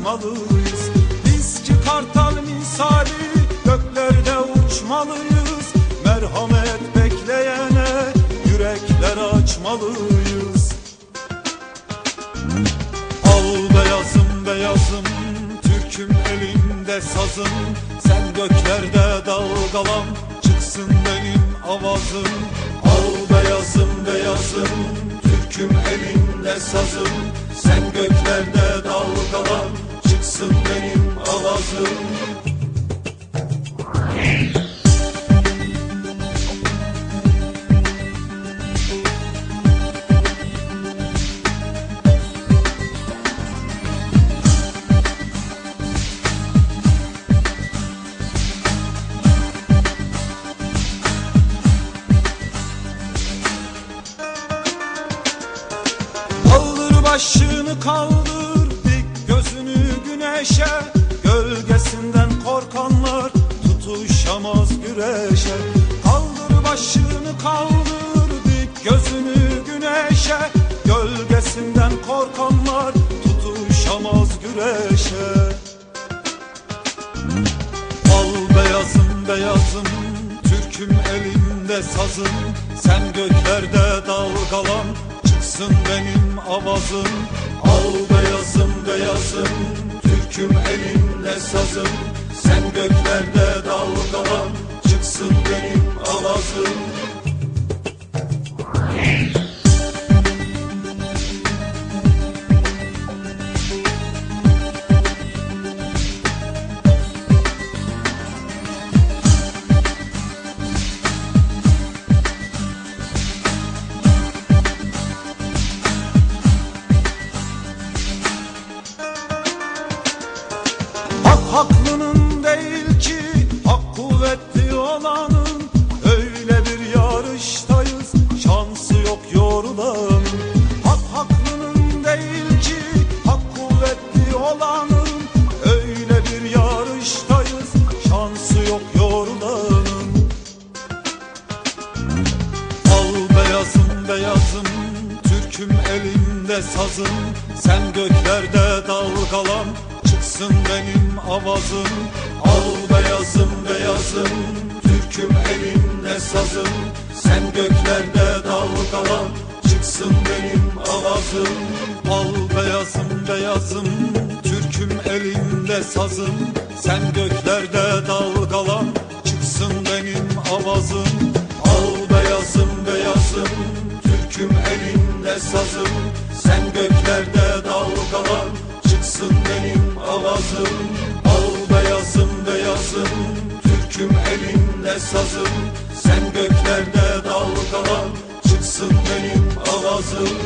açmalıyız. Biz ki kartal misali göklerde uçmalıyız. Merhamet bekleyene yürekler açmalıyız. Al beyazım beyazım, Türk'üm elimde sazım. Sen göklerde dalgalan, çıksın benim avazım. Al beyazım beyazım, Türk'üm elinde sazım. Sen göklerde dalgalan, çıksın benim avazım. Başını kaldır, dik gözünü güneşe. Gölgesinden korkanlar tutuşamaz güreşe. Kaldır başını kaldır, dik gözünü güneşe. Gölgesinden korkanlar tutuşamaz güreşe. Al beyazım beyazım, Türk'üm elimde sazım. Sen göklerde dalgalan, çıksın benim avazım. Al beyazım beyazım, Türk'üm elinde sazım. Sen göklerde dalgalan, çıksın benim avazım. Haklının değil ki hak kuvvetli olanın. Öyle bir yarıştayız, şansı yok yorulanın. Haklının değil ki hak kuvvetli olanın. Öyle bir yarıştayız, şansı yok yorulanın. Al beyazım beyazım, Türk'üm elimde sazım. Sen göklerde dalgalan, çıksın benim avazım. Al beyazım beyazım, Türk'üm elinde sazım. Sen göklerde dalgalan, çıksın benim avazım. Al beyazım beyazım, Türk'üm elinde sazım. Sen göklerde dalgalan, çıksın benim avazım. Al beyazım beyazım, Türk'üm elinde sazım. Sen göklerde dalgalan, çıksın benim avazım. Al beyazım beyazım, Türk'üm elinde sazım. Sen göklerde dalgalan, çıksın benim avazım.